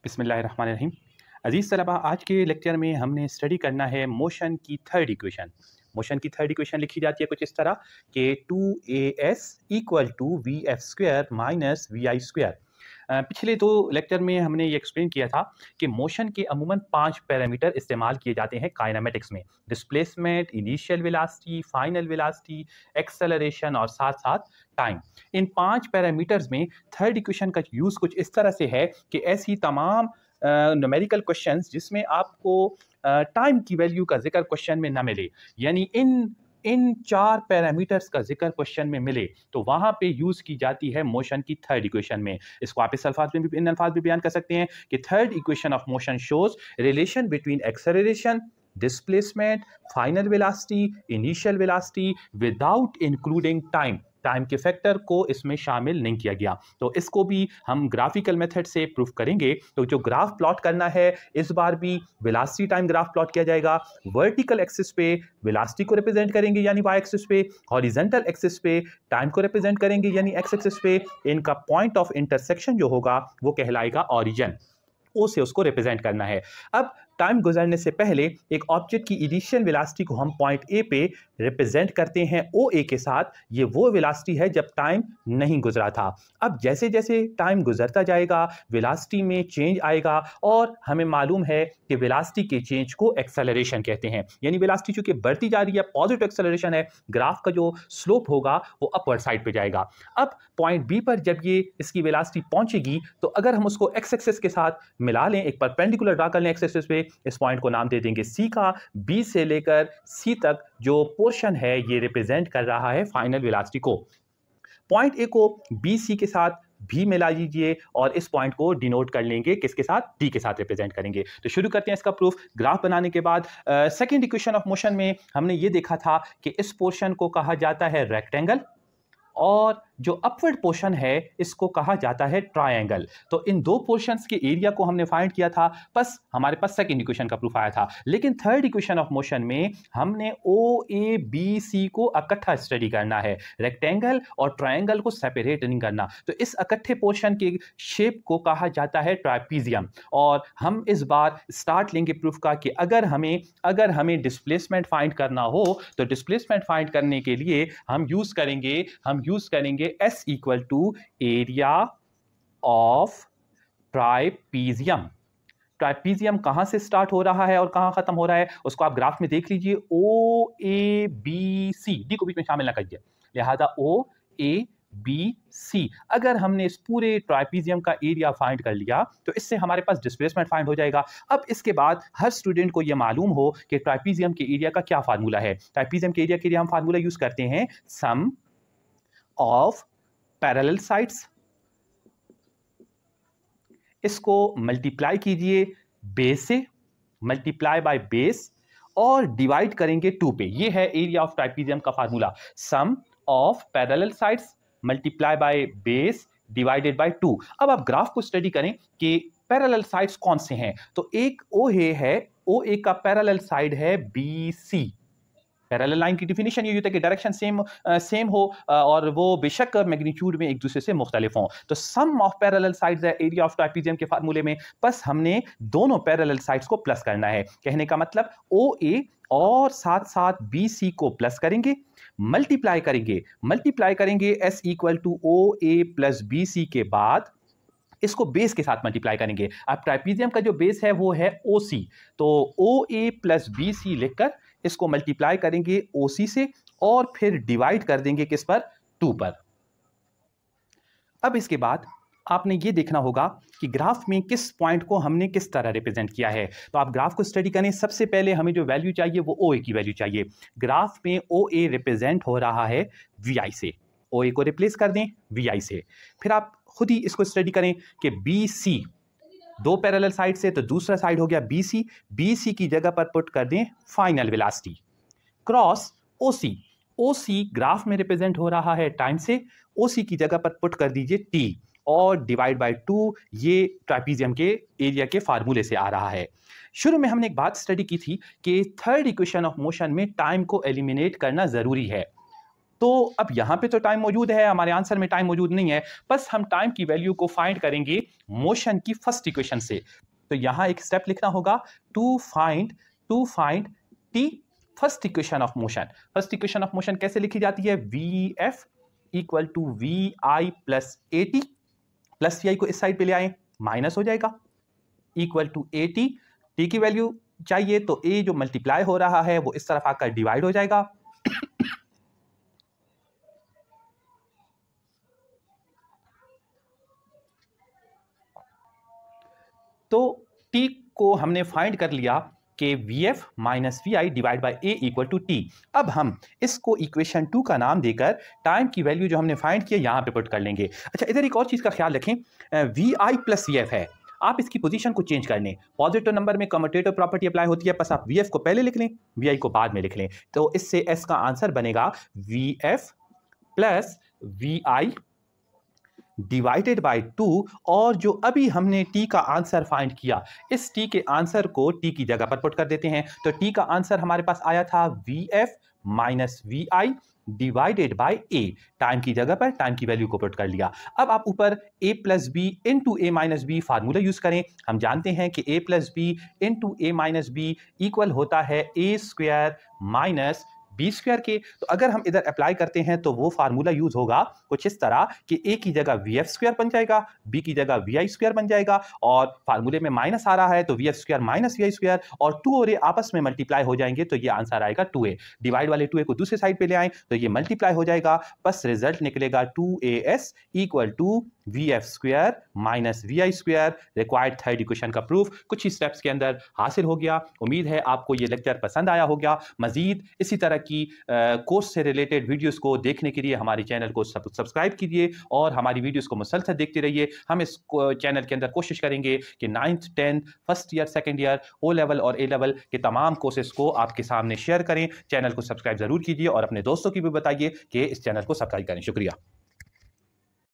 बिस्मिल्लाहिर्रहमानिर्रहीम। अज़ीज़ तलबा, आज के लेक्चर में हमने स्टडी करना है मोशन की थर्ड इक्वेशन। मोशन की थर्ड इक्वेशन लिखी जाती है कुछ इस तरह कि 2as equal to V F square minus V I square. पिछले दो लेक्चर में हमने ये एक्सप्लेन किया था कि मोशन के अमूमन 5 पैरामीटर इस्तेमाल किए जाते हैं काइनेमेटिक्स में: displacement, initial velocity, final velocity, acceleration और साथ साथ टाइम। इन 5 पैरामीटर्स में थर्ड इक्वेशन का यूज़ कुछ इस तरह से है कि ऐसी तमाम न्यूमेरिकल क्वेश्चंस जिसमें आपको टाइम की वैल्यू का जिक्र क्वेश्चन में ना मिले, यानी इन इन 4 पैरामीटर्स का जिक्र क्वेश्चन में मिले, तो वहां पे यूज की जाती है मोशन की थर्ड इक्वेशन में। इसको आप इस अल्फाज में भी, इन अल्फाज में बयान कर सकते हैं कि third equation of motion shows relation between acceleration, displacement, final velocity, initial velocity without including time. Time के फैक्टर को इसमें शामिल नहीं किया गया। तो इसको भी हम ग्राफिकल मेथड से प्रूफ करेंगे। तो जो ग्राफ प्लॉट करना है, इस बार भी वेलोसिटी टाइम ग्राफ प्लॉट किया जाएगा। वर्टिकल एक्सिस पे वेलोसिटी को रिप्रेजेंट करेंगे यानी वाई एक्सिस पे, हॉरिजॉन्टल एक्सिस पे टाइम को रिप्रेजेंट करेंगे यानी एक्स एक्सिस पे। इनका पॉइंट ऑफ इंटरसेक्शन जो होगा वो कहलाएगा ऑरिजिन। ओ से उसको रिप्रेजेंट करना है। अब टाइम गुजरने से पहले एक ऑब्जेक्ट की इनिशियल वेलोसिटी को हम पॉइंट ए पे रिप्रेजेंट करते हैं ओ ए के साथ। ये वो वेलोसिटी है जब टाइम नहीं गुजरा था। अब जैसे जैसे टाइम गुजरता जाएगा वेलोसिटी में चेंज आएगा, और हमें मालूम है कि वेलोसिटी के चेंज को एक्सेलरेशन कहते हैं। यानी वेलोसिटी चूंकि बढ़ती जा रही है, पॉजिटिव एक्सेलरेशन है, ग्राफ का जो स्लोप होगा वो अपवर्ड साइड पे जाएगा। अब पॉइंट बी पर जब ये इसकी वेलोसिटी पहुंचेगी, तो अगर हम उसको एक्स एक्सिस के साथ मिला लें, एक परपेंडिकुलर ड्रा कर लें एक्स एक्सिस पे, इस पॉइंट को नाम दे देंगे सी का। बी से लेकर सी तक जो पोर्शन है ये रिप्रेजेंट कर रहा है फाइनल वेलोसिटी को। पॉइंट ए को बी सी के साथ भी मिला लीजिए और इस पॉइंट को डिनोट कर लेंगे किसके साथ? डी के साथ रिप्रेजेंट करेंगे। तो शुरू करते हैं इसका प्रूफ। ग्राफ बनाने के बाद सेकंड इक्वेशन ऑफ मोशन में हमने ये देखा था कि इस पोर्शन को कहा जाता है रेक्टेंगल, और जो अपवर्ड पोर्शन है इसको कहा जाता है ट्रायंगल। तो इन दो पोर्शंस के एरिया को हमने फाइंड किया था, बस हमारे पास सेकंड इक्वेशन का प्रूफ आया था। लेकिन थर्ड इक्वेशन ऑफ मोशन में हमने ओ ए बी सी को इकट्ठा स्टडी करना है, रेक्टेंगल और ट्रायंगल को सेपरेट नहीं करना। तो इस इकट्ठे पोर्शन के शेप को कहा जाता है ट्रापेजियम। और हम इस बार स्टार्ट लेंगे प्रूफ का कि अगर हमें डिस्प्लेसमेंट फाइंड करना हो, तो डिस्प्लेसमेंट फाइंड करने के लिए हम यूज करेंगे S equal to area of trapezium. Trapezium कहां से स्टार्ट हो रहा है और कहां खत्म हो रहा है उसको आप ग्राफ में देख लीजिए। ओ ए बी सी, डी को बीच में शामिल ना करिए, लिहाजा ओ ए बी सी। अगर हमने इस पूरे ट्राइपीजियम का एरिया फाइंड कर लिया तो इससे हमारे पास डिस्प्लेसमेंट फाइंड हो जाएगा। अब इसके बाद हर स्टूडेंट को यह मालूम हो कि ट्राइपीजियम के एरिया का क्या फार्मूला है। ट्राइपीजियम के एरिया के लिए हम फार्मूला यूज करते हैं सम ऑफ पैरेलल साइड्स। इसको मल्टीप्लाई कीजिए बेस से, मल्टीप्लाई बाय बेस, और डिवाइड करेंगे 2 पे। ये है एरिया ऑफ ट्राइपीजियम का formula, sum of parallel sides multiply by base divided by 2। अब आप ग्राफ को स्टडी करें कि पैरेलल साइड्स कौन से हैं। तो एक ओ है, ओ ए का पैरेलल साइड है बी सी। पैरेलल लाइन की डिफिनीशन ये होता है कि डायरेक्शन सेम हो और वो बेशक मैग्नीट्यूड में एक दूसरे से मुख्तलिफ हों। तो सम ऑफ पैरेलल साइड्स है एरिया ऑफ ट्राइपीजियम के फार्मूले में, बस हमने दोनों पैरेलल साइड्स को प्लस करना है। कहने का मतलब ओ ए और साथ साथ बी सी को प्लस करेंगे, मल्टीप्लाई करेंगे एस इक्वल टू ओ ए प्लस बी सी के बाद इसको बेस के साथ मल्टीप्लाई करेंगे। अब ट्राइपीजियम का जो बेस है वो है ओ सी, तो ओ ए प्लस बी सी लिखकर इसको मल्टीप्लाई करेंगे ओ सी से और फिर डिवाइड कर देंगे किस पर? 2 पर। अब इसके बाद आपने ये देखना होगा कि ग्राफ में किस पॉइंट को हमने किस तरह रिप्रेजेंट किया है। तो आप ग्राफ को स्टडी करें, सबसे पहले हमें जो वैल्यू चाहिए वो ओ ए की वैल्यू चाहिए। ग्राफ में ओ ए रिप्रेजेंट हो रहा है वी आई से, ओ ए को रिप्लेस कर दें वी आई से। फिर आप खुद ही इसको स्टडी करें कि बी सी, दो पैरेलल साइड से तो दूसरा साइड हो गया बी सी, बी सी की जगह पर पुट कर दें फाइनल वेलोसिटी क्रॉस ओ सी। ओ सी ग्राफ में रिप्रेजेंट हो रहा है टाइम से, ओ सी की जगह पर पुट कर दीजिए टी और डिवाइड बाय 2। ये ट्राइपीजियम के एरिया के फार्मूले से आ रहा है। शुरू में हमने एक बात स्टडी की थी कि थर्ड इक्वेशन ऑफ मोशन में टाइम को एलिमिनेट करना जरूरी है। तो अब यहाँ पे तो टाइम मौजूद है, हमारे आंसर में टाइम मौजूद नहीं है, बस हम टाइम की वैल्यू को फाइंड करेंगे मोशन की फर्स्ट इक्वेशन से। तो यहाँ एक स्टेप लिखना होगा, to find t first equation of motion. First equation of motion कैसे लिखी जाती है? V f equal to v I plus a t, plus we i को इस साइड पे ले आए, माइनस हो जाएगा, equal to a t. T की वैल्यू चाहिए तो ए जो मल्टीप्लाई हो रहा है वो इस तरफ आकर डिवाइड हो जाएगा। तो टी को हमने फाइंड कर लिया कि V F minus V I divide by A equal to T. अब हम इसको इक्वेशन 2 का नाम देकर टाइम की वैल्यू जो हमने फाइंड किया यहाँ पे पुट कर लेंगे। अच्छा, इधर एक और चीज़ का ख्याल रखें, वी आई प्लस वी एफ है, आप इसकी पोजीशन को चेंज कर लें। पॉजिटिव नंबर में कम्यूटेटिव प्रॉपर्टी अप्लाई होती है, बस आप वी एफ को पहले लिख लें, वी आई को बाद में लिख लें। तो इससे एस का आंसर बनेगा V F plus we I divided by 2, और जो अभी हमने टी का आंसर फाइंड किया, इस टी के आंसर को टी की जगह पर पुट कर देते हैं। तो टी का आंसर हमारे पास आया था V F minus V I divided by A. Time की जगह पर टाइम की वैल्यू को पुट कर लिया। अब आप ऊपर a plus B into A minus B formula use करें। हम जानते हैं कि a plus B into A minus B equal होता है A square minus B square के। तो अगर हम इधर अप्लाई करते हैं तो वो फार्मूला यूज होगा कुछ इस तरह कि ए की जगह वी एफ स्क्वायर बन जाएगा, बी की जगह वी आई स्क्वायर बन जाएगा, और फार्मूले में माइनस आ रहा है तो V F square minus V I square, और 2 और ए आपस में मल्टीप्लाई हो जाएंगे तो ये आंसर आएगा 2a। डिवाइड वाले 2a को दूसरे साइड पे ले आए तो ये मल्टीप्लाई हो जाएगा, बस रिजल्ट निकलेगा 2as equal to V F square minus V I square. Required third equation का प्रूफ कुछ ही स्टेप्स के अंदर हासिल हो गया। उम्मीद है आपको ये लेक्चर पसंद आया होगा। मजीद इसी तरह की कोर्स से रिलेटेड वीडियोस को देखने के लिए हमारे चैनल को सब्सक्राइब कीजिए और हमारी वीडियोस को मुसलसल देखते रहिए। हम इस चैनल के अंदर कोशिश करेंगे कि 9th 10th first year second year O level और ए लेवल के तमाम कोर्सेज को आपके सामने शेयर करें। चैनल को सब्सक्राइब जरूर कीजिए और अपने दोस्तों की भी बताइए कि इस चैनल को सब्सक्राइब करें। शुक्रिया।